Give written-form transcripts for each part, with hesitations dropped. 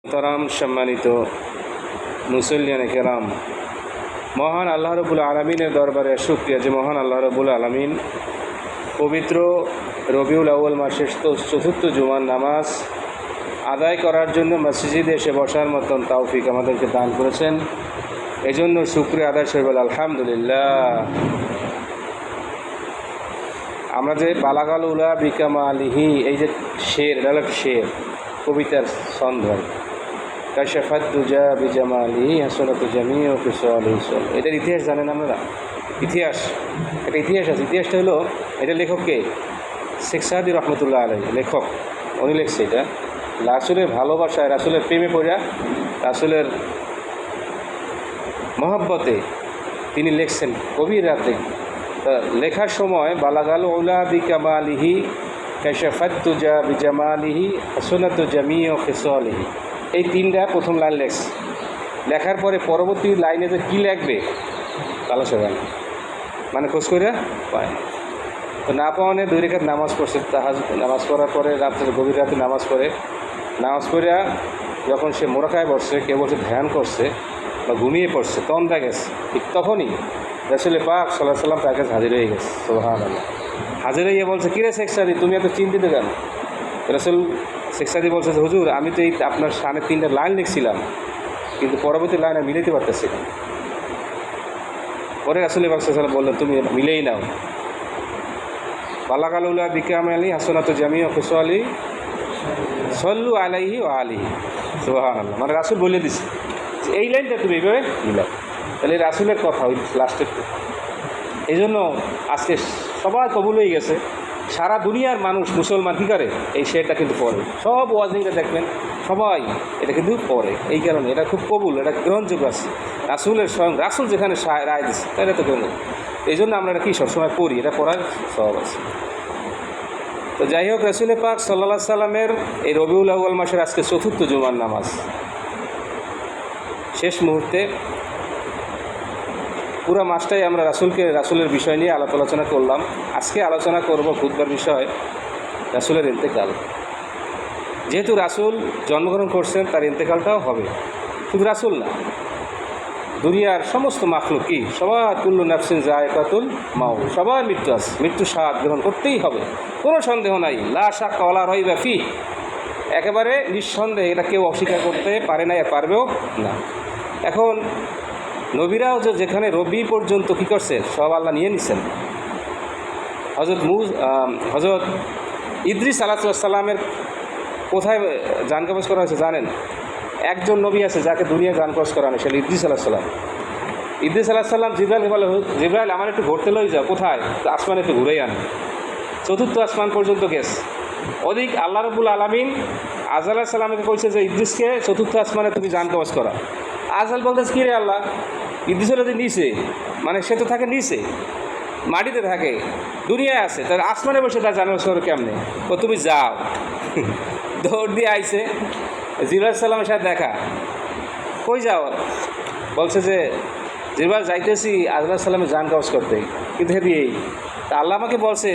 মোহতারাম সম্মানিত মুসল্লিয়ানে কেরাম, মহান আল্লাহ রব্বুল আলমিনের দরবারে শুকরিয়া যে মহান আল্লাহ রব্বুল আলমিন পবিত্র রবিউল আউয়াল মাসের চতুর্থ জুমার নামাজ আদায় করার জন্য মসজিদে এসে বসার মতন তৌফিক আমাদেরকে দান করেছেন। এজন্য শুকরিয়া আদায় সবাই আলহামদুলিল্লাহ। আমরা যে বালাগাল উলা বিকামা আলিহি, এই যে শের, এটা হলো শের, কবিতার ছন্দ। কাশাফাত দুজা বিজামালিহি হাসনাতু জামিউ ফিসালিহি। এটার ইতিহাস জানেন আপনারা? ইতিহাস, একটা ইতিহাস আছে। ইতিহাসটা হলো, এটা লেখককে শেখ সাদি রহমতুল্লাহ আলাইহি, লেখক, উনি লিখছে এটা রাসূলের ভালোবাসায়, রাসূলের প্রেমে পড়া, রাসূলের মহব্বতে তিনি লিখছেন গভীর রাতে। লেখার সময় বালাগাল উলা বিকামালিহি কাশাফাত দুজা বিজামালিহি হাসনাতু জামিউ ফিসালিহি, এই তিনটা প্রথম লাইন লেখছে। লেখার পরে পরবর্তী লাইনে যে কী লিখবে তাহলে সে জানে, মানে খোঁজ করে পায়। তো না পাওয়ানে 2 রাকাত নামাজ পড়ছে। নামাজ পড়ার পরে রাত্রে, গভীর রাতে নামাজ পড়ে যখন সে মোরাকায় বসছে, কেউ বসে ধ্যান করছে বা ঘুমিয়ে পড়ছে, তন্দ্রা গেছে। ঠিক তখনই রাসূল পাক সাল্লাল্লাহু আলাইহি ওয়াসাল্লাম তার কাছে হাজির হয়ে গেছে। সুবহানাল্লাহ। হাজির হয়ে বলছে, কিরে শেখ সাদি, তুমি এত চিন্তিত কেন? রাসূল শেখ সাদি বলছে, হুজুর, আমি তো এই আপনার সামনে 3টা লাইন লিখছিলাম, কিন্তু পরবর্তী লাইনে মিলাইতে পারতেছি না। পরে রাসূল পাক সাল্লাল্লাহু আলাইহি ওয়াসাল্লাম বললেন, তুমি মিলেই নাও। বালাগাল উলা বিকামালি হাসনাতু জামিউ ফিসালি সাল্লু আলাইহি ওয়া আলিহি। সুবহানাল্লাহ। মানে রাসূল বলে দিছে এই লাইনটা তুমি এইভাবে মিলাও। তাহলে রাসূলের কথা ওই লাস্টের। এই জন্য আজকে সবাই কবুল হয়ে গেছে। সারা দুনিয়ার মানুষ, মুসলমান কী করে? এই শেরটা কিন্তু পড়ে। সব ওয়াজিংটা দেখবেন সবাই এটা কিন্তু পড়ে। এই কারণে এটা খুব কবুল, এটা গ্রহণযোগ্য আছে। রাসূলের স্বয়ং রাসূল যেখানে রায় দিচ্ছে, তাহলে তো গ্রহণ। এই জন্য আমরা এটা কি সবসময় পড়ি, এটা পড়ার সওয়াব আছে। তো যাই হোক, রাসূল পাক সাল্লাল্লাহু আলাইহি সাল্লামের এই রবিউল আউয়াল মাসের আজকে চতুর্থ জুমার নামাজ শেষ মুহূর্তে। পুরো মাসটাই আমরা রাসূলের বিষয় নিয়ে আলোচনা করলাম। আজকে আলোচনা করব খুতবার বিষয় রাসূলের ইন্তেকাল। যেহেতু রাসূল জন্মগ্রহণ করছেন, তার ইন্তেকালটাও হবে। শুধু রাসূল না, দুনিয়ার সমস্ত মাখলুক কি সবার, কুল্লু নাফসিন যায়কাতুল মাউত, সবার মৃত্যু আছে, মৃত্যু স্বাদ গ্রহণ করতেই হবে, কোনো সন্দেহ নাই। লা শাক্কা ওয়ালা রাইবা ফি, একেবারে নিঃসন্দেহে, এটা কেউ অস্বীকার করতে পারে না, আর পারবেও না। এখন নবীরাও যে যেখানে রবি পর্যন্ত কী করছে, সব আল্লাহ নিয়ে নিছেন। হজরত ইদ্রিস আলাইহিস সালামের কোথায় জান কবজ করা হয়েছে জানেন? একজন নবী আছে যাকে দুনিয়া জান কবজ করা হয়, সেটা ইদ্রিস আলাইহিস সালাম। ইদ্রিস আলাইহিস সালাম জিবরাইল বলে, জিবরাইল আমার একটু ঘুরতে লই যাও। কোথায়? তো আসমানে একটু ঘুরেই আনে। 4র্থ আসমান পর্যন্ত গেছে। অধিক আল্লাহ রাব্বুল আলামিন আজরাইল আলাইহিস সালামকে কইছে যে ইদ্রিসকে 4র্থ আসমানে তুমি জান কবজ করা। আজরাইল বলতেছে, কী রে আল্লাহ, ইদ্রিসের যে নিচে, মানে সে তো থাকে নিচে, মাটিতে থাকে, দুনিয়ায় আছে, তার আসমানে বসে তার জান কবজ করো কেমনে? ও তুমি যাও। দৌড় দিয়ে আইছে, জিবরাইল সালামের সাথে দেখা। কই যাও? বলছে যে জিবরাইল যাইতেছি আজরাইল সালামের জান কবজ করতে, কিন্তু হেদিয়েই তা আল্লাহ আমাকে বলছে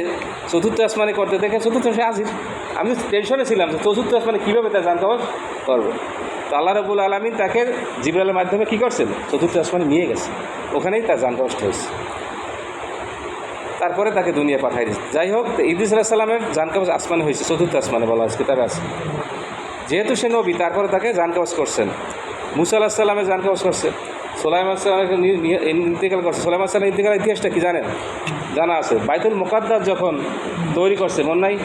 4র্থ আসমানে করতে। দেখে 4র্থ সে হাজির। আমি টেনশনে ছিলাম যে 4র্থ আসমানে কীভাবে তার জান কবজ করবো। তো আল্লাহ রাব্বুল আলামিন তাকে জিবরাইলের মাধ্যমে কী করছেন, 4র্থ আসমানে নিয়ে গেছে, ওখানেই তার জান কবজ হয়েছে। তারপরে তাকে দুনিয়া পাঠাই দিয়েছে। যাই হোক, ইদ্রিস আলাইহিস সালামের জান কবজ আসমানে হয়েছে, 4র্থ আসমানে বলা আজকে তার আছে। যেহেতু সে নবী, তারপরে তাকে জান কবজ করছেন। মুসা আলাইহিস সালামের জান কবজ করছে। সুলাইমান আলাইহিস সালামকে ইন্তেকাল করছে। সুলাইমান আলাইহিস সালামের ইন্তেকালের ইতিহাসটা কি জানেন? জানা আছে। বাইতুল মুকাদ্দাস যখন তৈরি করছে, মনে নাই?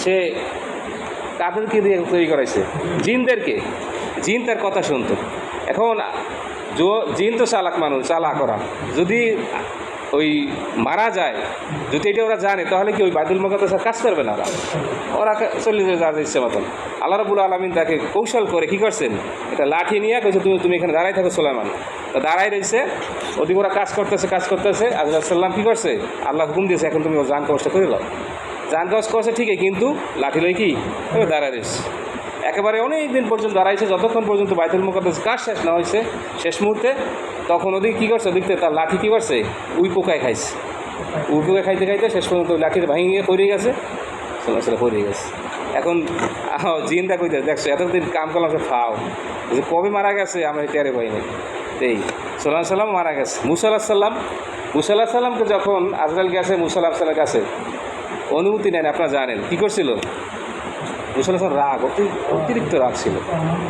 সে কাদেরকে দিয়ে তৈরি করাইছে? জিনদেরকে। জিন তার কথা শুনতো। এখন জিন তো চালাক মানুষ, চালাক ওরা। যদি ওই মারা যায়, যদি এটা ওরা জানে, তাহলে কি ওই বাইতুল মুকাদ্দাস কাজ করবে না? ওরা চলে যাবে যার ইচ্ছে মতন। আল্লাহ রাব্বুল আলামিন তাকে কৌশল করে কী করছেন, এটা লাঠি নিয়ে কইছে, তুমি এখানে দাঁড়াই থাকো সুলাইমান। তো দাঁড়াই রয়েছে, ওদিকে ওরা কাজ করতেছে। আজরাইল সাল্লাম কী করছে, আল্লাহ হুকুম দিয়েছে, এখন তুমি জান কবজটা করে নাও। জান কবজ করছে ঠিকই, কিন্তু লাঠি লই কি দাঁড়ায় রয়েছে। একেবারে অনেক দিন পর্যন্ত দাঁড়াইছে, যতক্ষণ পর্যন্ত বাইতুল মুকাদ্দাস কাজ শেষ না হয়েছে। শেষ মুহূর্তে তখন ওদিকে কী করছে, ওদিকে তার লাঠি কী করছে, উই পোকায় খাইছে। উই পোকায় খাইতে খাইতে শেষ পর্যন্ত লাঠির ভাঙিয়ে পড়ে গেছে, পড়ে গেছে। এখন জিনটা কইতে দেখছো এতদিন কাম করলাম সব ফাও, যে কবে মারা গেছে আমরা টেরে পাই নাই। এই সাল্লাহ সাল্লাম মারা গেছে। মুসা আলাহিস সাল্লাম, মুসা আলাহিস সাল্লামকে যখন আজরাইল গেছে মুসা আলাহিস সাল্লামের কাছে, অনুমতি নেন, আপনারা জানেন কী করছিল? মুসা আলাহিস সাল্লাম রাগ, অতিরিক্ত রাগ ছিল।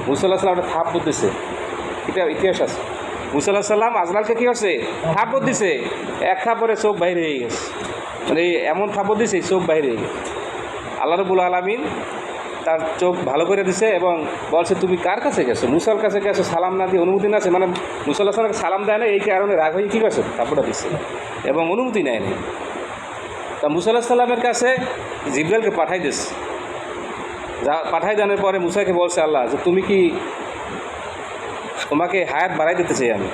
মুসা আলাহিস সাল্লাম একটা থাপ্পড় দিছে, এটা ইতিহাস আছে। মুসা আলাহিস সাল্লাম আজরাইলকে কী করছে? থাপ্পড় দিছে, এক থাপ্পড়ে চোখ বাইরে হয়ে গেছে, মানে এমন থাপ্পড় দিছে চোখ বাইরে হয়ে গেছে। আল্লাহ রাব্বুল আলামিন তার চোখ ভালো করে দিছে এবং বলছে তুমি কার কাছে গেছো? মুসার কাছে গেছো, সালাম না দিয়ে, অনুমতি না আছে, মানে মুসা আলাহিস সাল্লামকে সালাম দেয় না, এই কারণে রাগ হয়ে কী করছে? থাপ্পড়টা দিচ্ছে এবং অনুমতি নেয় না। তা মুসা আলাহিস সাল্লামের কাছে জিবরাইলকে পাঠাই দিস, পাঠাই দেওয়ার পরে মুসাকে বলছে আল্লাহ যে তুমি কি, তোমাকে হায়াত বাড়াই দিতে চাই আমি,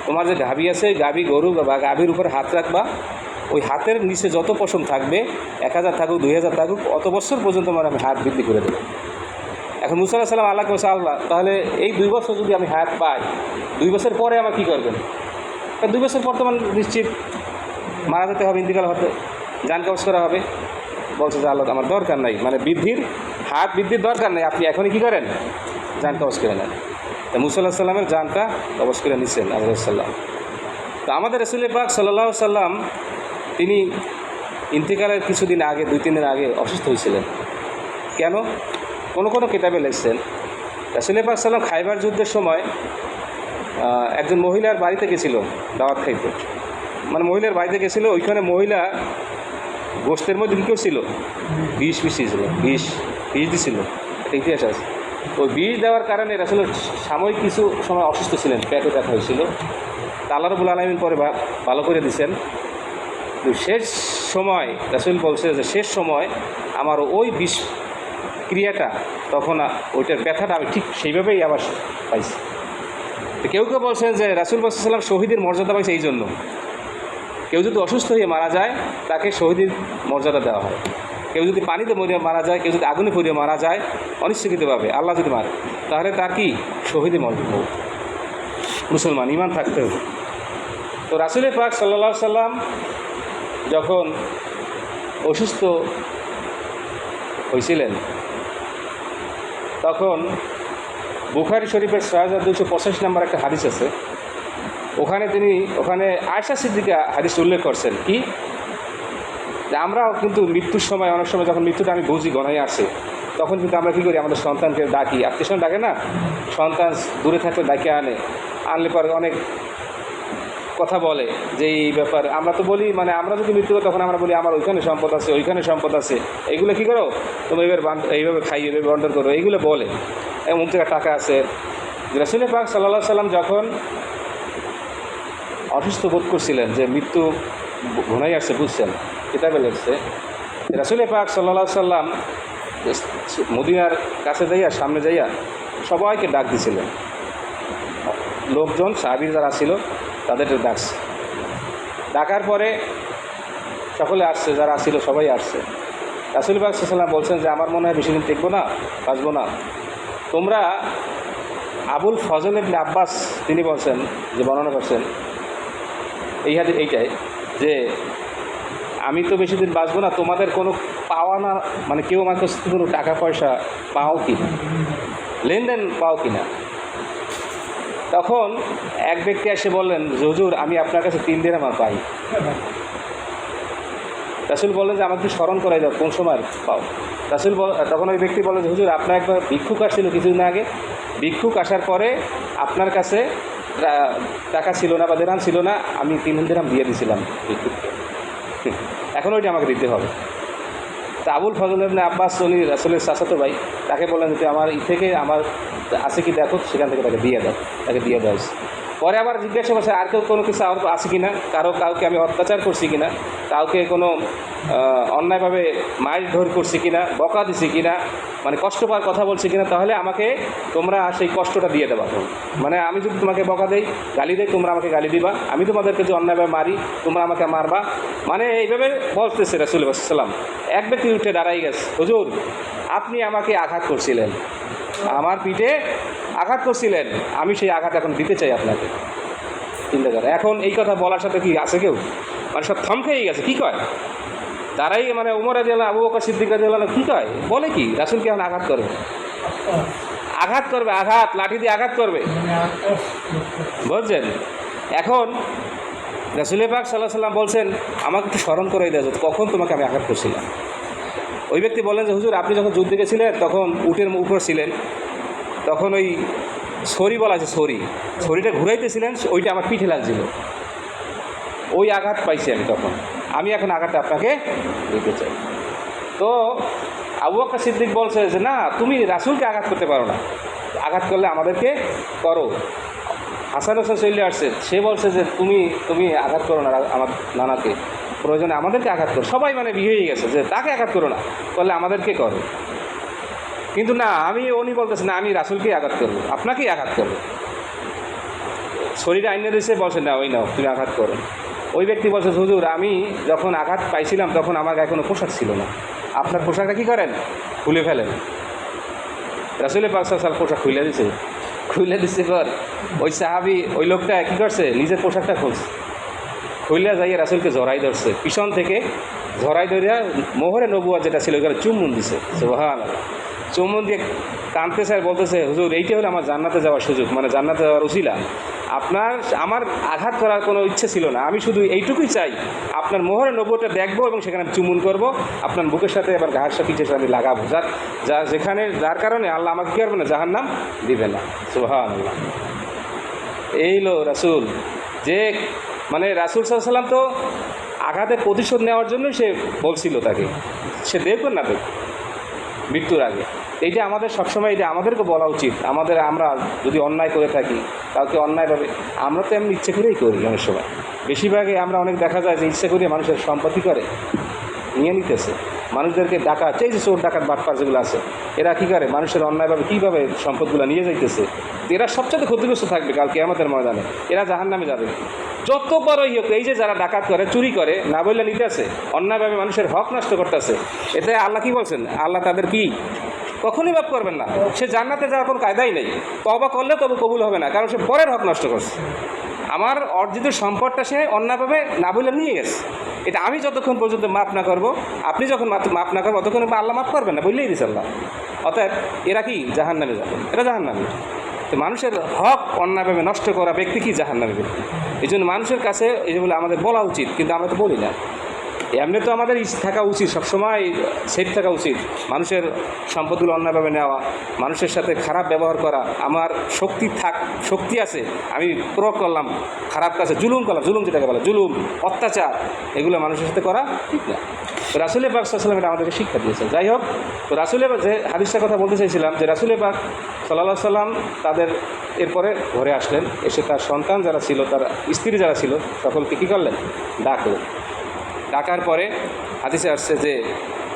তোমার যে গাভী আছে গাভী গরু বা গাভীর উপরে হাত রাখবা, ওই হাতের নিচে যত পশম থাকবে 1000 থাকুক 2000 থাকুক অত বছর পর্যন্ত আমার আমি হাত বৃদ্ধি করে দেবো। এখন মুসা আলাইহিস সালাম আল্লাহকে বলছে আল্লাহ তাহলে এই 2 বছর যদি আমি হায়াত পাই, 2 বছর পরে আমার কী করবেন? 2 বছর পর তো আমার নিশ্চিত মারা যেতে হবে, ইন্তিকাল হতে, জান কবজ করা হবে। বলছে যে আল্লাহ আমার দরকার নাই, মানে হাত বৃদ্ধির দরকার নেই, আপনি এখনই কী করেন? জান কবজ করে নেন। তা মুসা আলাইহিস সালামের জানটা কবজ করে নিচ্ছেন আলাইহিস সালাম। তো আমাদের রাসূল পাক সাল্লাল্লাহু আলাইহি সাল্লাম তিনি ইন্তিকালের কিছুদিন আগে, 2-3 দিন আগে অসুস্থ হয়েছিলেন। কেন? কোনো কিতাবে লিখছেন রাসূল পাক সাল্লাম খাইবার যুদ্ধের সময় একজন মহিলার বাড়িতে গেছিল দাওয়াত খাইতে, মানে মহিলার বাড়িতে গেছিলো, ওইখানে মহিলা গোশতের মধ্যে কী করছিল? বিষ মিশিয়েছিল, বিষ দিছিল, একটা ইতিহাস আছে। ওই বিষ দেওয়ার কারণে রাসূল সাময়িক কিছু সময় অসুস্থ ছিলেন, পেটে ব্যথা হয়েছিল। তা আল্লাহ রাব্বুল আলামিন পরে ভালো করে দিয়েছেন। শেষ সময় রাসূল বলছে যে শেষ সময় আমার ওই বিষ ক্রিয়াটা, তখন ওইটার ব্যথাটা আমি ঠিক সেইভাবেই আবার পাইছি। তো কেউ বলছেন যে রাসূল সাল্লাল্লাহু শহীদের মর্যাদা পাইছে এই জন্য, কেউ যদি অসুস্থ হয়ে মারা যায় তাকে শহীদের মর্যাদা দেওয়া হয়। কেউ যদি পানিতে মরে মারা যায়, কেউ যদি আগুনে পড়ে মারা যায় অনিচ্ছাকৃতভাবে, আল্লাহ যদি মারে, তাহলে তার কি শহীদের মর্যাদা। মুসলমান ঈমান থাকতে হবে। তো রাসূল পাক সাল্লাল্লাহু আলাইহি সাল্লাম যখন অসুস্থ হয়েছিলেন তখন বুখারী শরীফের 6285 নম্বর একটা হাদিস আছে, ওখানে আয়েশা সিদ্দিকা হাদিস উল্লেখ করছেন কি, যে আমরাও কিন্তু মৃত্যুর সময়, অনেক সময় যখন মৃত্যুটা আমি বুঝি গণাই আসে, তখন কিন্তু আমরা কী করি? আমাদের সন্তানকে ডাকি, আত্মীয় ডাকে না, সন্তান দূরে থাকলে ডাকে আনলে পরে অনেক কথা বলে যে এই ব্যাপার। আমরা তো বলি, মানে আমরা যদি মৃত্যু করি তখন আমরা বলি আমার ওইখানে সম্পদ আছে, ওইখানে সম্পদ আছে, এইগুলো কী করো তুমি, এইভাবে খাই, এইভাবে বন্টন করো, এইগুলো বলে, এমন জায়গায় টাকা আছে। রাসূল পাক সাল্লাল্লাহু আলাইহি সাল্লাম যখন অসুস্থ বোধ করছিলেন, যে মৃত্যু ঘনাই আসছে, বুঝছেন, কিতাবে লিখছে রাসূল পাক সাল্লাল্লাহু আলাইহি সাল্লাম মদিনার কাছে যাইয়া, সামনে যাইয়া সবাইকে ডাক দিছিলেন, লোকজন সাহাবীর যারা ছিল তাদেরকে ডাকছে। ডাকার পরে সকলে আসছে, যারা আসছিল সবাই আসছে। রাসূল পাক সাল্লাল্লাহু আলাইহি সাল্লাম বলছেন যে আমার মনে হয় বেশি দিন টিকবো না, বাঁচবো না, তোমরা আবুল ফজল ইবনে আব্বাস তিনি বলছেন, যে বর্ণনা করছেন এইটাই যে আমি তো বেশি দিন বাঁচবো না, তোমাদের কোনো পাওয়া না, মানে কেউ আমার কাছে কোনো টাকা পয়সা পাও কি না, লেনদেন পাও কি না। তখন এক ব্যক্তি এসে বললেন যে হুজুর আমি আপনার কাছে 3 দিরহাম পাই। রাসূল বললেন যে আমাকে স্মরণ করাই দাও, কোন সময় পাও। তখন ওই ব্যক্তি বললেন যে হুজুর আপনার একবার ভিক্ষুক আসছিল কিছুদিন আগে, ভিক্ষুক আসার পরে আপনার কাছে টাকা ছিল না বা দিরহাম ছিল না, আমি 3 দিরহাম দিয়ে দিয়েছিলাম ভিক্ষুককে, এখন ওইটা আমাকে দিতে হবে। তা আবুল ফজল ইবনে আব্বাস উনি রাসূলের চাচাতো ভাই, তাকে বললেন যে আমার থেকে আমার আছে কি দেখো, সেখান থেকে তাকে দিয়ে দাও, তাকে দিয়ে দেওয়া হয়েছে। পরে আবার জিজ্ঞাসা করছে আর কেউ কোনো কিছু আছে কি না, কাউকে আমি অত্যাচার করছি কি না, কাউকে কোনো অন্যায়ভাবে মারধর করছি কি না, বকা দিছি কি না, মানে কষ্ট পাওয়ার কথা বলছি কি না, তাহলে আমাকে তোমরা সেই কষ্টটা দিয়ে দেবা। মানে আমি যদি তোমাকে বকা দেই, গালি দেই, তোমরা আমাকে গালি দিবা, আমি তোমাদেরকে যদি অন্যায়ভাবে মারি তোমরা আমাকে মারবা, মানে এইভাবে বলতেছে রাসূল সাল্লাম। এক ব্যক্তি উঠে দাঁড়াই গেছে, হুজুর আপনি আমাকে আঘাত করছিলেন, আমার পিঠে আঘাত করছিলেন, আমি সেই আঘাত এখন দিতে চাই আপনাকে। চিন্তা করে এখন এই কথা বলার সাথে কি আছে কেউ, মানে সব থমকেই গেছে, কী কয়। তারাই মানে উমর রাদিয়াল্লাহু আবু বকর সিদ্দিক রাদিয়াল্লাহু কী কয়, বলে কি রাসূলকে এখন আঘাত করবে, আঘাত করবে, আঘাত লাঠি দিয়ে আঘাত করবে, বুঝছেন। এখন রাসূল পাক সাল্লাল্লাহু আলাইহি ওয়াসাল্লাম বলছেন, আমাকে একটু স্মরণ করে দেওয়া যেত কখন তোমাকে আমি আঘাত করছিলাম। ওই ব্যক্তি বললেন যে হুজুর, আপনি যখন যুদ্ধে গেছিলেন তখন উটের উপর ছিলেন, তখন ওই ছড়ি বলা আছে, ছড়িটা ঘুরাইতেছিলেন, ওইটা আমার পিঠে লাগছিল, ওই আঘাত পাইছি আমি তখন, আমি এখন আঘাতটা আপনাকে দিতে চাই। তো আবু বকর সিদ্দিক বলছে যে না, তুমি রাসূলকে আঘাত করতে পারো না, আঘাত করলে আমাদেরকে করো। হাসান হোসেন চলে আসছে, সে বলছে যে তুমি আঘাত করো না আমার নানাকে, প্রয়োজনে আমাদেরকে আঘাত করো। সবাই মানে বিয়ে হয়ে গেছে যে তাকে আঘাত করো না, করলে আমাদেরকে করো। কিন্তু না, উনি বলতেছে না, আমি রাসূলকেই আঘাত করবো, আপনাকেই আঘাত করবো। শরীরে আইনে দিয়েছে, বলছে না ওই নাও তুমি আঘাত করো। ওই ব্যক্তি বলছে হুজুর, আমি যখন আঘাত পাইছিলাম তখন আমার গায়ে কোনো পোশাক ছিল না, আপনার পোশাকটা কী করেন, খুলে ফেলেন। রাসূল পাক সাল্লাল্লাহু আলাইহি ওয়াসাল্লাম পোশাক খুলে দিচ্ছে পর ওই সাহাবি, ওই লোকটা কী করছে, নিজের পোশাকটা খুলে যাইয়ে রাসূলকে জড়াই ধরছে, পিছন থেকে জড়াই ধরিয়া মোহরে নবুয়ত যেটা ছিল ওইখানে চুম্বন দিছে। সুবহানাল্লাহ। চুম্বন দিয়ে কাঁদতেছে আর বলতেছে, হুজুর এইটা হলো আমার জান্নাতে যাওয়ার সুযোগ, মানে জান্নাতে যাওয়ার উসিলা। আমার আঘাত করার কোনো ইচ্ছে ছিল না, আমি শুধু এইটুকুই চাই, আপনার মোহরে নবুয়তটা দেখবো এবং সেখানে চুম্বন করব, আপনার বুকের সাথে এবার ঘাড় সাথে পিঠের সাথে লাগাবো, যার কারণে আল্লাহ আমাকে কী করবে না, জাহান্নাম দিবে না। সুবহানাল্লাহ। এই লো রাসূল, যে মানে রাসূল সাল্লাল্লাহু আলাইহি ওয়াসাল্লাম তো আঘাতের প্রতিশোধ নেওয়ার জন্যই সে বলছিল তাকে, সে দেখবেন না দেখ মৃত্যুর আগে। এইটা আমাদের সবসময়, এটা আমাদেরকে বলা উচিত। আমরা যদি অন্যায় করে থাকি, কাউকে অন্যায়ভাবে, আমরা তো এমনি ইচ্ছে করেই করি অনেক সময়, বেশিরভাগই আমরা অনেক দেখা যায় যে ইচ্ছে করে মানুষের সম্পত্তি করে নিয়ে নিতেছে, মানুষদেরকে ডাকাত, এই যে চোর ডাকাত বাটপার যেগুলো আছে, এরা কী করে মানুষের অন্যায়ভাবে কীভাবে সম্পদগুলো নিয়ে যাইতেছে, এরা সবচেয়ে ক্ষতিগ্রস্ত থাকবে কাল কিয়ামতের ময়দানে, এরা জাহান্নামে যাবে। যত বড়ই হোক, এই যে যারা ডাকাত করে, চুরি করে, না বললে নিতেছে, অন্যায়ভাবে মানুষের হক নষ্ট করতেছে, এতে আল্লাহ কি বলছেন, আল্লাহ তাদের কি কখনই মাফ করবেন না। সে জান্নাতে যাওয়ার কোনো কায়দাই নেই, তওবা করলে তবু কবুল হবে না, কারণ সে পরের হক নষ্ট করছে। আমার অর্জিত সম্পদটা সে অন্যায়ভাবে না বলে নিয়ে গেছে, এটা আমি যতক্ষণ পর্যন্ত মাফ না করব, আপনি যখন মাফ না করবো ততক্ষণ আল্লাহ মাফ করবেন না, বললেই দিচ্ছে আল্লাহ। অতএব এরা কি জাহান্নামে যাবে, এরা জাহান্নামে। তো মানুষের হক অন্যায়ভাবে নষ্ট করা ব্যক্তি কি জাহান্নামে ব্যক্তি। এই জন্য মানুষের কাছে এই যেগুলো আমাদের বলা উচিত, কিন্তু আমরা তো বলি না। এমনি তো আমাদের থাকা উচিত, সবসময় সেফ থাকা উচিত। মানুষের সম্পদগুলো অন্যায়ভাবে নেওয়া, মানুষের সাথে খারাপ ব্যবহার করা, আমার শক্তি আছে, আমি প্রয়োগ করলাম খারাপ কাছে, জুলুম করলাম, জুলুম যেটাকে বলে জুলুম, অত্যাচার, এগুলো মানুষের সাথে করা ঠিক না। তো রাসূল পাক সাল্লাল্লাহু আলাইহি ওয়াসাল্লাম এটা আমাদেরকে শিক্ষা দিয়েছে। যাই হোক, তো রাসূল যে হাদিসটার কথা বলতে চাইছিলাম, যে রাসূল পাক সাল্লাল্লাহু আলাইহি ওয়াসাল্লাম তাদের এরপরে ঘরে আসলেন, এসে তার সন্তান যারা ছিল, তার স্ত্রী যারা ছিল, সকলকে কী করলেন, ডাকলেন। ডাকার পরে হাদিসে আসছে যে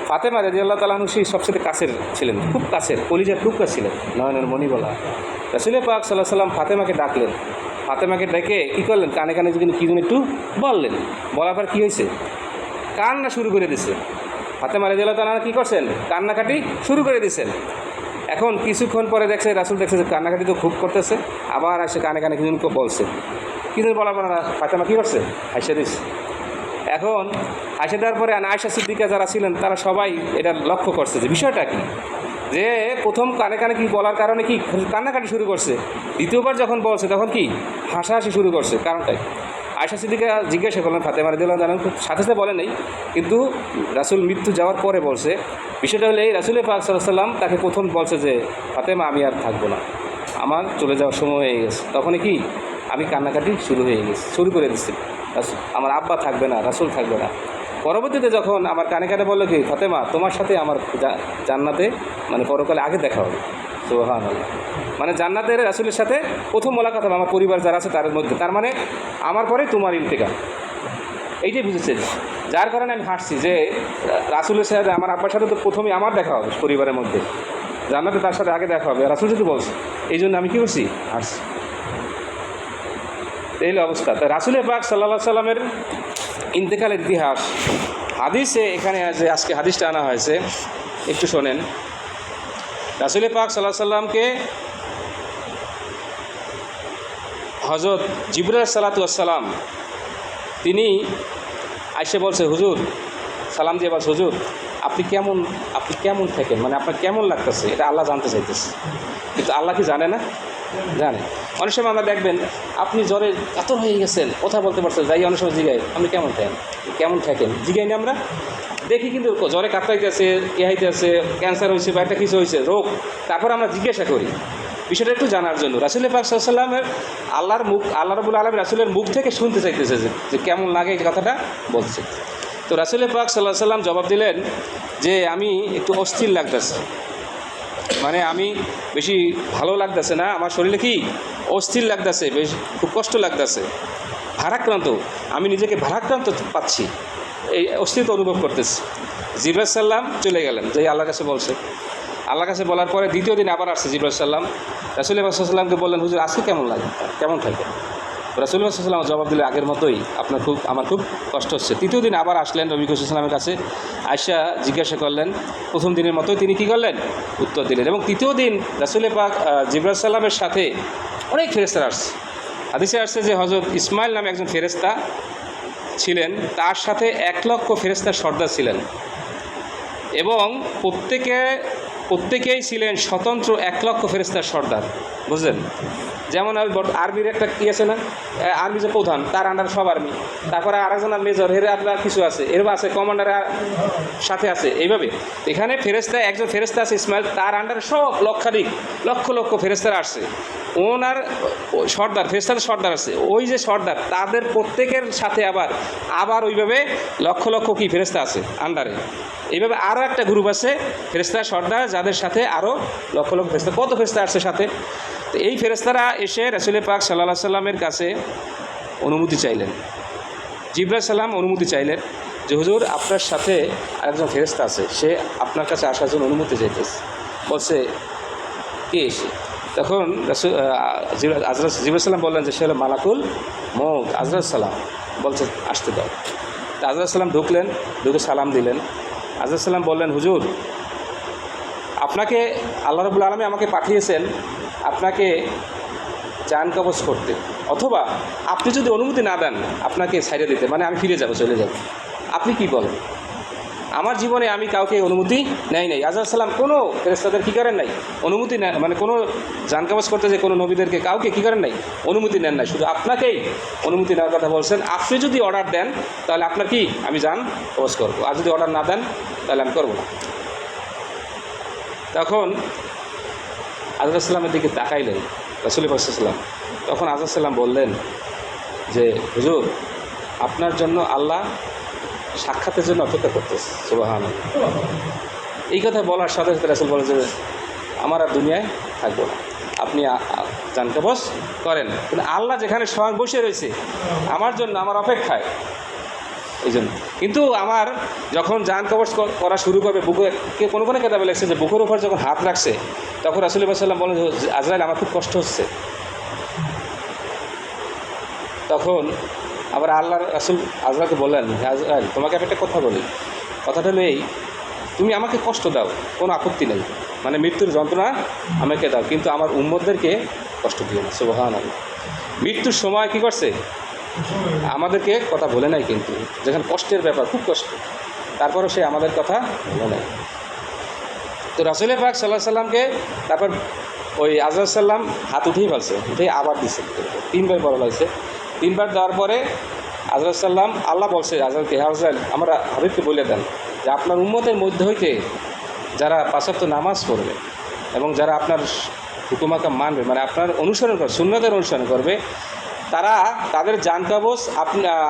ফাতেমা রাদিয়াল্লাহু তাআলা আনহা সবচেয়ে কাছের ছিলেন, খুব কাছের, কলিজার টুকরা ছিলেন, নয়নের মণি বলা। রাসূল পাক সাল্লাল্লাহু আলাইহি ওয়াসাল্লাম ফাতেমাকে ডাকলেন, ফাতেমাকে ডেকে কী করলেন, কানে কানে যদি কী যেন একটু বললেন, বলার পর কী হয়েছে, কান্না শুরু করে দিছে। ফাতেমা রাদিয়াল্লাহু তাআলা কী করছেন, কান্নাকাটি শুরু করে দিয়েছেন। এখন কিছুক্ষণ পরে রাসূল দেখছে যে কান্নাকাটি তো খুব করতেছে, আবার এসে কানে কানে কিছু বলছে, কিছু বলার পর ফাতেমা কী করছে, হাসিয়ে দিচ্ছে। এখন হাসে দেওয়ার পরে আয়েশা সিদ্দিকা যারা ছিলেন তারা সবাই এটা লক্ষ্য করছে যে বিষয়টা কি, যে প্রথম কানে কানে কি বলার কারণে কি কান্নাকাটি শুরু করছে, দ্বিতীয়বার যখন বলছে তখন কি হাসাহাসি শুরু করছে, কারণটাই। আয়েশা সিদ্দিকা জিজ্ঞাসা করলেন ফাতেমা রাদিয়াল্লাহু তাআলা, সাথে সাথে বলে নেই, কিন্তু রাসূল মৃত্যু যাওয়ার পরে বলছে। বিষয়টা হলে রাসূল পাক সাল্লাল্লাহু আলাইহি ওয়াসাল্লাম তাকে প্রথম বলছে যে ফাতেমা, আমি আর থাকবো না, আমার চলে যাওয়ার সময় হয়ে গেছে। তখনই কি আমি কান্নাকাটি শুরু করে দিচ্ছি, আমার আব্বা থাকবে না, রাসূল থাকবে না। পরবর্তীতে যখন আমার কানে কানে বললো কি, ফাতেমা তোমার সাথে আমার জান্নাতে মানে পরকালে আগে দেখা হবে। সুবহানাল্লাহ। মানে জান্নাতের রাসূলের সাথে প্রথম মোলাকাত হবে আমার পরিবার যারা আছে তার মধ্যে, তার মানে আমার পরে তোমার ইন্তেকাল, এইটাই বুঝেছে। যার কারণে আমি হাসছি যে রাসূলের সাথে আমার আব্বার সাথে তো প্রথমেই আমার দেখা হবে পরিবারের মধ্যে, জান্নাতে তার সাথে আগে দেখা হবে, রাসূল যদি বলছে, এই জন্য আমি কী করছি, হাসছি। এই অবস্থা। তাই রাসূল পাক সাল্লাল্লাহু আলাইহি সাল্লামের ইন্তেকালের ইতিহাস হাদিসে এখানে যে আজকে হাদিসটা আনা হয়েছে, একটু শোনেন। রাসূল পাক সাল্লাল্লাহু আলাইহি সাল্লামকে হযরত জিবরাইল সালাতু ওয়াস সালাম তিনি আইসে বলছে, হুজুর সালাম দিয়ে বলছে, হুজুর আপনি কেমন থাকেন, মানে আপনার কেমন লাগতেছে, এটা আল্লাহ জানতে চাইতেছে। কিন্তু আল্লাহ কি জানে না? জানে। অনেক সময় আমরা দেখবেন আপনি জ্বরে কাতর হয়ে গেছেন, কথা বলতে পারছেন, যাই অনেক সময় জিগাই আপনি কেমন থাকেন জিগাই না আমরা দেখি, কিন্তু জ্বরে কাতরাইতেছে, হইতেছে, ক্যান্সার হয়েছে বা একটা কিছু হয়েছে রোগ, তারপর আমরা জিজ্ঞাসা করি বিষয়টা একটু জানার জন্য। রাসূল পাক সাল্লাল্লাহু আলাইহি ওয়াসাল্লামের আল্লাহ রাব্বুল আলামিন রাসূলের মুখ থেকে শুনতে চাইতেছে যে কেমন লাগে এই কথাটা বলছে। তো রাসূল পাক সাল্লাল্লাহু আলাইহি ওয়াসাল্লাম জবাব দিলেন যে আমি একটু অস্থির লাগতেছে, মানে আমি বেশি ভালো লাগতেছে না, আমার শরীরে কি অস্থির লাগতেছে, বেশ খুব কষ্ট লাগতেছে, ভারাক্রান্ত, আমি নিজেকে ভারাক্রান্ত পাচ্ছি, এই অস্থিরতা অনুভব করতেছি। জিবরাইল সাল্লাম চলে গেলেন, যে আল্লাহর কাছে বলছে। আল্লাহর কাছে বলার পরে দ্বিতীয় দিন আবার আসছে জিবরাইল সাল্লাম, রাসূল পাক সাল্লামকে বললেন, হুজুর আজকে কেমন লাগে, কেমন থাকে? রাসূল পাক সাল্লাম জবাব দিলে আগের মতোই, আমার খুব কষ্ট হচ্ছে। তৃতীয় দিন আবার আসলেন নবী করিম সাল্লামের কাছে, আয়েশা জিজ্ঞাসা করলেন, প্রথম দিনের মতোই তিনি কী করলেন, উত্তর দিলেন। এবং তৃতীয় দিন রাসূল পাক জিবরাইল সাল্লামের সাথে অনেক ফেরেশতারা আসছে। হাদিসে আসছে যে হযরত ইসমাইল নামে একজন ফেরেশতা ছিলেন, তার সাথে 1,00,000 ফেরেশতার সর্দার ছিলেন, এবং প্রত্যেকেই ছিলেন স্বতন্ত্র 1,00,000 ফেরেশতার সর্দার, বুঝলেন? যেমন আর্মির একটা কী আছে না, আর্মি যে প্রধান, তার আন্ডার সব আর্মি, তারপরে আরেকজনের মেজর, এর আপনার কিছু আছে, এরও আছে কমান্ডারের সাথে আছে, এইভাবে এখানে ফেরেশতা, একজন ফেরেশতা আছে ইসমাইল, তার আন্ডারে সব লক্ষ ফেরেশতারা আসছে, ওনার সর্দার, ফেরেশতাদের সর্দার আছে, ওই যে সর্দার তাদের প্রত্যেকের সাথে আবার ওইভাবে লক্ষ কি ফেরেশতা আছে আন্ডারে। এইভাবে আরও একটা গ্রুপ আছে ফেরেশতা সর্দার, যাদের সাথে আরও লক্ষ ফেরেশতা, কত ফেরেশতা আসছে সাথে। তো এই ফেরেশতারা এসে রাসূল পাক সাল্লাল্লাহু আলাইহি সাল্লামের কাছে অনুমতি চাইলেন। জিবরাইল সাল্লাম অনুমতি চাইলেন যে হুজুর আপনার সাথে আরেকজন ফেরেশতা আছে, সে আপনার কাছে আসার জন্য অনুমতি চাইতেছে। বলছে কে এসে? তখন জিবরাইল সাল্লাম বললেন যে সে হলো মালাকুল মউত আজরাইল সালাম, বলছে আসতে দাও। তো আজরাইল সালাম ঢুকে সালাম দিলেন। আজরাইল সালাম বললেন, হুজুর আপনাকে আল্লাহ রাব্বুল আলামিন আমাকে পাঠিয়েছেন আপনাকে জান কবজ করতে, অথবা আপনি যদি অনুমতি না দেন আপনাকে ছাইড়ে দিতে, মানে আমি ফিরে চলে যাব। আপনি কি বলেন? আমার জীবনে আমি কাউকে অনুমতি নেই নাই। আজরাইল সালাম কোনো ফেরেশতাদের কী করেন নাই, অনুমতি নেন, মানে কোনো জান কবজ করতে যে কোনো নবীদেরকে কাউকে কী করেন নাই, অনুমতি নেন নাই, শুধু আপনাকেই অনুমতি নেওয়ার কথা বলছেন। আপনি যদি অর্ডার দেন তাহলে আপনার কি আমি জান কবজ করবো, আর যদি অর্ডার না দেন তাহলে আমি করবো না। তখন আজরাইল সালামের দিকে তাকাইলেন রাসূল পাক সাল্লাল্লাহু আলাইহি ওয়াসাল্লাম। তখন আজরাইল সালাম বললেন যে হুজুর আপনার জন্য আল্লাহ সাক্ষাতের জন্য অপেক্ষা করতেছে। সুবহানাল্লাহ। এই কথা বলার সাথে সাথে রাসূল বলেন যে আমার আর দুনিয়ায় থাকবো না, আপনি জান কবজ করেন। কিন্তু আল্লাহ যেখানে স্বয়ং বসে রয়েছে আমার জন্য, আমার অপেক্ষায়, এই জন্য। কিন্তু আমার যখন জান কবজ করা শুরু করবে, বুকে কোনো কেতাবে লেগেছে যে বুকের উপর যখন হাত রাখছে, তখন রাসূল সাল্লাল্লাহু আলাইহি ওয়াসাল্লাম বলেন আজরাইল আমার খুব কষ্ট হচ্ছে। তখন আবার আল্লাহ রাসূল আজরাইলকে বললেন, আজরাইল তোমাকে আমি একটা কথা বলি, কথাটা হলো এই, তুমি আমাকে কষ্ট দাও, কোনো আপত্তি নেই, মানে মৃত্যুর যন্ত্রণা আমাকে দাও, কিন্তু আমার উম্মতদেরকে কষ্ট দিও না। সুবহানাল্লাহ। মৃত্যুর সময় কী করছে, আমাদেরকে কথা বলে নাই, কিন্তু যেখানে কষ্টের ব্যাপার, খুব কষ্ট, তারপরও সে আমাদের কথা বলে নাই। তো রাসূল পাক সাল্লাল্লাহু আলাইহি সাল্লামকে তারপর ওই আজরাইল সাল্লাম হাত উঠেই ফেলছে, উঠেই আবার দিচ্ছে, 3বার বলা হয়েছে। 3বার দেওয়ার পরে আজরাইল সাল্লাম, আল্লাহ বলছে আজরাইলকে, আজরাইল আমরা হাবিবকে বলে দেন যে আপনার উম্মতের মধ্যে হইতে যারা 5 ওয়াক্ত নামাজ পড়বে এবং যারা আপনার হুকুমাকে মানবে, মানে আপনার অনুসরণ করবে, সুন্নতের অনুসরণ করবে, তাদের জান কবজ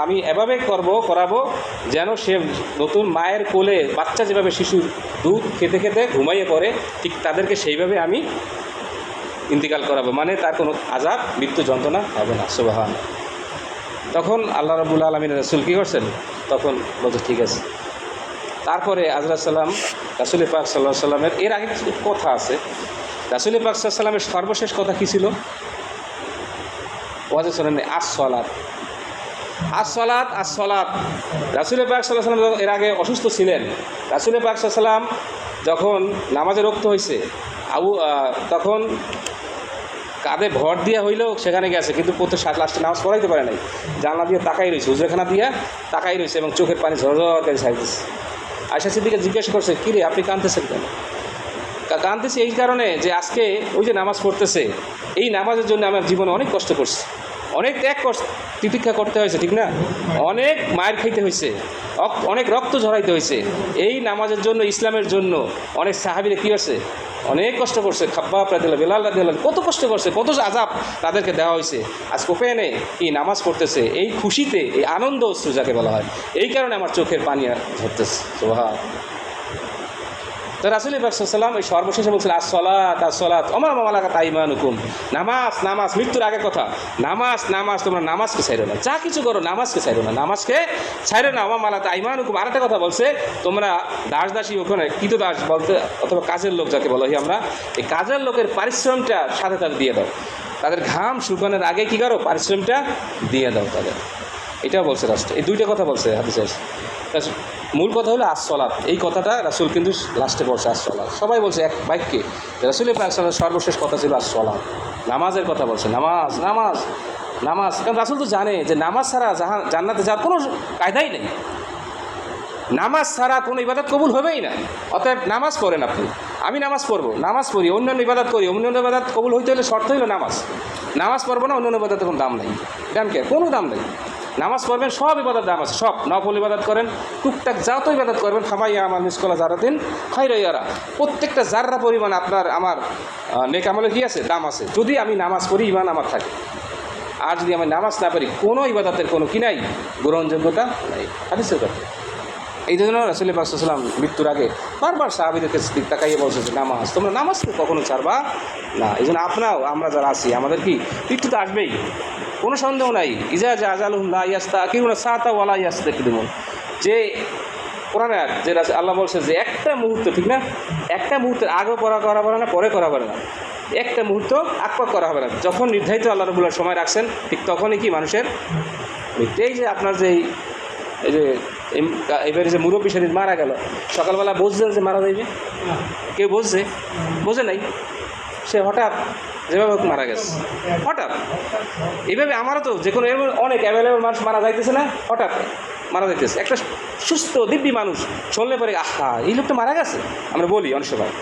আমি এভাবে করাবো যেন সে নতুন মায়ের কোলে বাচ্চা যেভাবে শিশুর দুধ খেতে খেতে ঘুমাইয়ে পড়ে, ঠিক তাদেরকে সেইভাবে আমি ইন্তিকাল করাবো, মানে তার কোনো আযাব, মৃত্যু যন্ত্রণা হবে না। সুবহানাল্লাহ। তখন আল্লাহ রাব্বুল আলামিনের রাসূল কী করছেন, তখন বলছে ঠিক আছে। তারপরে আজরাইল সালাম রাসূল পাক সাল্লাল্লাহু আলাইহি সাল্লামের, এর আগে কিছু কথা আছে, রাসূল পাক সাল্লাল্লাহু আলাইহি সাল্লামের সর্বশেষ কথা কী ছিল, ওয়াজে শোনেন, আসসালাত। রাসূল পাক সাল্লাল্লাহু আলাইহি সাল্লাম এর আগে অসুস্থ ছিলেন। রাসূল পাক সাল্লাল্লাহু আলাইহি সাল্লাম যখন নামাজে রক্ত হয়েছে, তখন কাঁধে ভর দিয়া হইলেও সেখানে গেছে, কিন্তু লাস্টে নামাজ পড়াইতে পারে নাই, জানলা দিয়ে তাকাই রয়েছে, হুজরাখানা দিয়ে তাকাই রয়েছে, এবং চোখের পানি ঝরঝর করে ছাড়তেছে। আয়েশা সিদ্দিকা জিজ্ঞাসা করছে, কী রে আপনি কাঁদতেছেন কেন? কাঁদতেছি এই কারণে যে আজকে ওই যে নামাজ পড়তেছে, এই নামাজের জন্য আমার জীবনে অনেক কষ্ট করছে, অনেক ত্যাগ তিতিক্ষা করতে হয়েছে, ঠিক না? অনেক মায়ের খাইতে হয়েছে, অনেক রক্ত ঝরাইতে হয়েছে এই নামাজের জন্য, ইসলামের জন্য। অনেক সাহাবীরা কী আছে, অনেক কষ্ট করছে। খাব্বাব রাদিয়াল্লাহু, বেলাল রাদিয়াল্লাহু, কত কষ্ট করছে, কত আযাব তাদেরকে দেওয়া হয়েছে। আজ কোপেনে এই নামাজ পড়তেছে, এই খুশিতে, এই আনন্দ অশ্রু যাকে বলা হয়, এই কারণে আমার চোখের পানি ঝরতেছে। সুবহান। তো রাসূল পাক সাল্লাল্লাহু আলাইহি ওয়াসাল্লাম এই সর্বশেষে বলছেন, আসসালাত আসসালাত ওয়া মা মালাকাত আইমানুকুম। নামাজ নামাজ, মৃত্যুর আগে কথা, নামাজ নামাজ, তোমরা নামাজকে ছাইরো না, যা কিছু করো নামাজকে ছাইরো না, নামাজকে ছাইরো না। ওয়া মালাকাত আইমানুকুম, আরেকটা কথা বলছে, তোমরা দাস দাসী, ওখানে কৃতদাস বলতে অথবা কাজের লোক যাকে বলা হয় আমরা, এই কাজের লোকের পারিশ্রমটা সাথে তাদের দিয়ে দাও, তাদের ঘাম শুকানোর আগে কী করো, পারিশ্রমটা দিয়ে দাও তাদের। এটাও বলছে রাষ্ট্র, এই দুইটা কথা বলছে হাদিসে। মূল কথা হলো আসসালাত, এই কথাটা রাসূল কিন্তু লাস্টে বলছে আসসালাত। সবাই বলছে এক বাক্যে, রাসূলের পাক সাল্লাল্লাহু আলাইহি ওয়াসাল্লাম সর্বশেষ কথা ছিল আসসালাত, নামাজের কথা বলছে, নামাজ নামাজ নামাজ। কারণ রাসূল তো জানে যে নামাজ ছাড়া জান্নাতে যাওয়ার কোনো কায়দাই নেই, নামাজ ছাড়া কোনো ইবাদত কবুল হবেই না। অতএব নামাজ পড়েন আপনি, আমি নামাজ পড়বো, নামাজ পড়ি, অন্যান্য ইবাদত করি, অন্যান্য ইবাদত কবুল হইতে হলে শর্ত হইল নামাজ। নামাজ পড়বো না, অন্যান্য ইবাদতের কোনো দাম নেই, দাম কে, কোনো দাম নেই। নামাজ পড়বেন, সব ইবাদত দাম আছে, সব নফল ইবাদত করেন, টুকটাক যত ইবাদত করবেন, খামাইয়া আমার মিসকলা জারাতিন খায়রাইয়ারা, প্রত্যেকটা জাররা পরিমাণ আপনার আমার নেক আমলে কী আছে, দাম আছে, যদি আমি নামাজ পড়ি, ইমান আমার থাকে। আর যদি আমি নামাজ না পারি, কোনো ইবাদতের কোনো কি নাই, গ্রহণযোগ্যতা নাই। হাদিসের কথা। এই জন্য রাসূল পাক সাল্লাল্লাহু আলাইহি ওয়াসাল্লাম মৃত্যুর আগে বারবার সাহাবীদেরকে তাকাইয়ে বলছে যে নামাজ, তোমরা নামাজকে কখনো ছাড়বা না। এই জন্য আমরা যারা আছি, আমাদের কি মৃত্যু তো আসবেই, কোনো সন্দেহ নাই। ইজা জা আজালুহুম লা ইয়াস্তাকিরুনা সাআতা ওয়া লা ইয়াস্তাকদিমুন, যে কোরআনে যে আল্লাহ বলছে যে একটা মুহূর্ত, ঠিক না, একটা মুহূর্তের আগে করা হবে না, পরে করা হবে না, একটা মুহূর্ত আকপাক করা হবে না। যখন নির্ধারিত আল্লাহ রাব্বুল আলামিন সময় রাখছেন, ঠিক তখনই কি মানুষের মৃত্যু। এই যে আপনার যে এই যে এবারে যে মুরব্বী সেদিন মারা গেল, সকালবেলা বুঝছেন যে মারা যাইবে? কেউ বোঝে নাই, সে হঠাৎ যেভাবে মারা গেছে, হঠাৎ। এইভাবে আমারও তো যে কোনো অনেক অ্যাভেলেবল মানুষ মারা যাইতেছে না, হঠাৎ মারা যাইতেছে। একটা সুস্থ দিব্যি মানুষ শুনলে পরে, আহা এই লোকটা মারা গেছে, আমরা বলি অনেক সময়,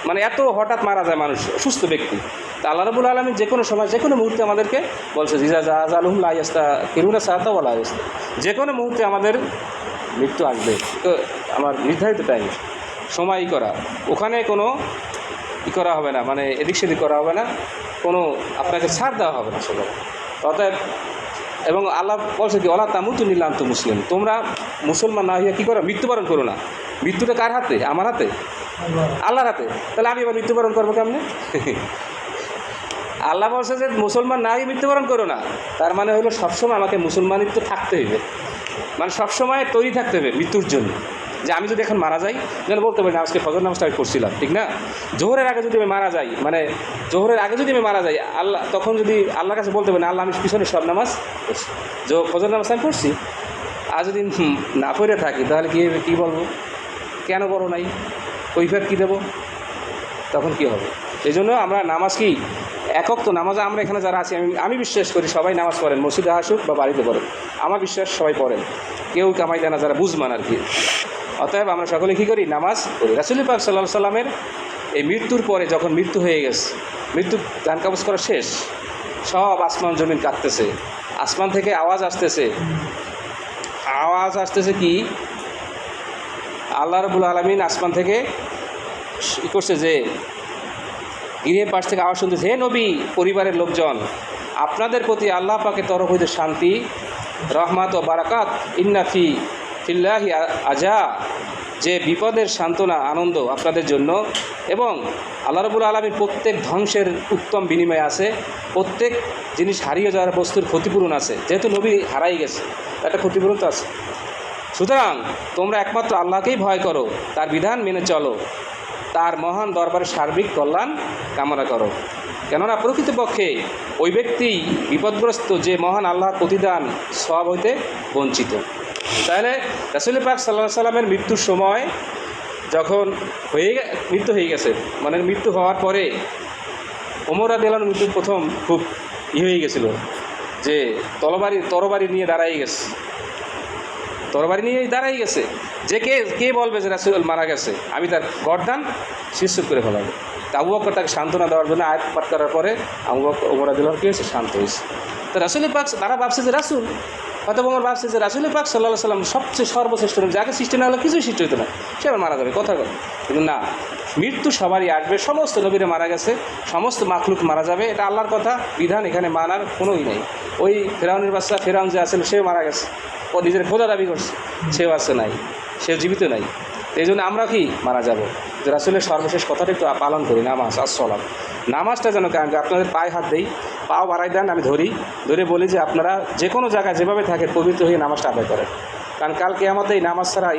মানে এত হঠাৎ মারা যায় মানুষ, সুস্থ ব্যক্তি। তা আল্লাহ রাব্বুল আলামিন যে কোনো সময়, যে কোনো মুহূর্তে আমাদেরকে বলছে, ইজা জা আজালুহুম লা ইয়াস্তাকিরুনা সাআতা ওয়া লা ইয়াস্তাকদিমুন, যে কোনো মুহূর্তে আমাদের মৃত্যু আসবে। তো আমার নির্ধারিত টাইম সময় করা, ওখানে কোনো করা হবে না, মানে এদিক সেদিক করা হবে না, কোনো আপনাকে ছাড় দেওয়া হবে না সবাই। অতএব, এবং আল্লাহ বলছে কি, ওয়ালা তামুতুনা ইল্লা আনতুম মুসলিমুন, তোমরা মুসলমান না হইয়া কী করো, মৃত্যুবরণ করো না। মৃত্যুটা কার হাতে? আমার হাতে, আল্লাহর হাতে। তাহলে আমি এবার মৃত্যুবরণ করবো কেমনে? আল্লাহ বলছে যে মুসলমান না হয়ে মৃত্যুবরণ করো না, তার মানে হলো সবসময় আমাকে মুসলমানিত্ব থাকতে হইবে, মানে সবসময় তৈরি থাকতে হবে মৃত্যুর জন্য। যে আমি যদি এখন মারা যাই, যেন বলতে পারি না আজকে ফজর নামাজটা আমি করছিলাম, ঠিক না, জোহরের আগে যদি আমি মারা যাই, মানে জোহরের আগে যদি আমি মারা যাই, আল্লাহ তখন যদি আল্লাহর কাছে বলতে পারি না, আল্লাহ আমি পিছনে সব নামাজ পড়ছি, ফজর নামাজ আমি পড়ছি, আর যদি না পড়ে থাকি, তাহলে কী বলবো, কেন বড় নাই, কৈফিয়ত কী দেবো, তখন কি হবে? এই জন্য আমরা নামাজ কি একক তো নামাজ, আমরা এখানে যারা আছি, আমি বিশ্বাস করি সবাই নামাজ পড়েন, মসজিদে আসুক বা বাড়িতে পড়েন, আমার বিশ্বাস সবাই পড়েন, কেউ কামাই দেয় না, যারা বুঝমান আর কি। অতএব আমরা সকলে কী করি, নামাজ পড়ি। রাসূল পাক সাল্লাল্লাহু আলাইহি সাল্লামের এই মৃত্যুর পরে, যখন মৃত্যু হয়ে গেছে, মৃত্যু জান কবজ করা শেষ, সব আসমান জমিন কাঁপতেছে, আসমান থেকে আওয়াজ আসতেছে কি, আল্লাহ রাব্বুল আলামিন আসমান থেকে করছে যে গৃহের পাশ থেকে আওয়াজ শুনতেছে, হে নবী পরিবারের লোকজন, আপনাদের প্রতি আল্লাহ পাকের তরফ হইতে শান্তি, রহমত ও বারাকাত, ইন্না ফিল্লাহি আজা, যে বিপদের সান্ত্বনা, আনন্দ আপনাদের জন্য, এবং আল্লাহ রাব্বুল আলামিন প্রত্যেক ধ্বংসের উত্তম বিনিময় আছে, প্রত্যেক জিনিস হারিয়ে যাওয়ার বস্তুর ক্ষতিপূরণ আছে, যেহেতু নবী হারাই গেছে, একটা ক্ষতিপূরণ তো আছে। সুতরাং তোমরা একমাত্র আল্লাহকেই ভয় করো, তার বিধান মেনে চলো, তার মহান দরবারে সার্বিক কল্যাণ কামনা করো, কেননা প্রকৃতপক্ষে ওই ব্যক্তি বিপদগ্রস্ত যে মহান আল্লাহর প্রতিদান সওয়াব হইতে বঞ্চিত। তাহলে রাসূল পাক সাল্লাল্লাহু আলাইহি সাল্লামের মৃত্যুর সময় যখন মৃত্যু হয়ে গেছে, মানে মৃত্যু হওয়ার পরে ওমর রাদিয়াল্লাহু আনহু মৃত্যুর প্রথম খুব হয়ে গেছিলো, যে তরবারি নিয়ে দাঁড়াই গেছে, তরবারি নিয়ে দাঁড়াই গেছে। যে কে বলবে যে রাসূল মারা গেছে, আমি তার গর্দান শিরশুক করে ফেলাবো। তা আবু বকর তাকে সান্ত্বনা দেওয়ার জন্য আয়াত পাঠ করার পরে আবু বকর ওমর রাদিয়াল্লাহু আনহু কী হয়েছে, শান্ত হয়েছে। তো রাসূল পাক, তারা ভাবছে যে রাসূল, হয়তো ওমর ভাবছে যে রাসূল পাক সাল্লাল্লাহু আলাইহি সাল্লাম সবচেয়ে সর্বশ্রেষ্ঠ, যাকে সৃষ্টি না হলে কিছুই সৃষ্টি হতো না, সে আবার মারা যাবে, কথা কথা। কিন্তু না, মৃত্যু সবারই আসবে, সমস্ত নবীরা মারা গেছে, সমস্ত মাখলুক মারা যাবে, এটা আল্লাহর কথা, বিধান, এখানে মানার কোনোই নেই। ওই ফেরাউনের বাচ্চা ফেরাউন যে আছেন সেও মারা গেছে, ও নিজের খোদা দাবি করছে, সেও আছে নাই, সেও জীবিত নাই। এই জন্য আমরা কি মারা যাব, যে রাসূলের সর্বশেষ কথাটা একটু পালন করি, নামাজ আসসালাম। নামাজটা যেন আপনাদের পায়ে হাত দেই, পাও বাড়াই দেন, আমি ধরে বলি যে আপনারা যে কোনো জায়গায় যেভাবে থাকেন পবিত্র হয়ে নামাজটা আদায় করেন। কারণ কাল কিয়ামতে এই নামাজ ছাড়া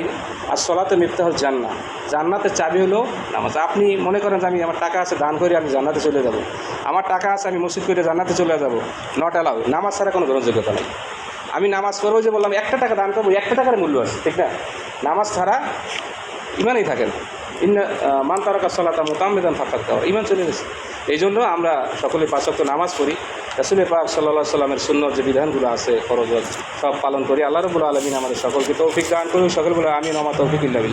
আসসালাতু মিফতাহুল জান্নাহ, জান্নাতের চাবি হলো নামাজ। আপনি মনে করেন যে আমার টাকা আছে, দান করে আমি জান্নাতে চলে যাব, আমার টাকা আছে আমি মসজিদ করে জান্নাতে চলে যাব, নট অ্যালাউ। নামাজ ছাড়া কোনো গ্রহণযোগ্যতা নেই। আমি নামাজ পড়বো যে বললাম 1 টাকা দান করবো, 1 টাকার মূল্য আছে, ঠিক না? নামাজ ছাড়া ইমানই থাকেন, মান তারাকা সালাতা মুতাম্মিদান ফাকাদ কাফার, ইমান চলে গেছে। এই জন্য আমরা সকলে 5 ওয়াক্ত নামাজ পড়ি, রাসূল পাক সাল্লাল্লাহু আলাইহি সাল্লামের সুন্নত যে বিধানগুলো আছে ফরজ সব পালন করি। আল্লাহ রাব্বুল আলামিন আমাদের সকলকে তৌফিক দান করুন, সকল বলে আমিন। ওয়া মা তৌফিক ইল্লা বিল্লাহ।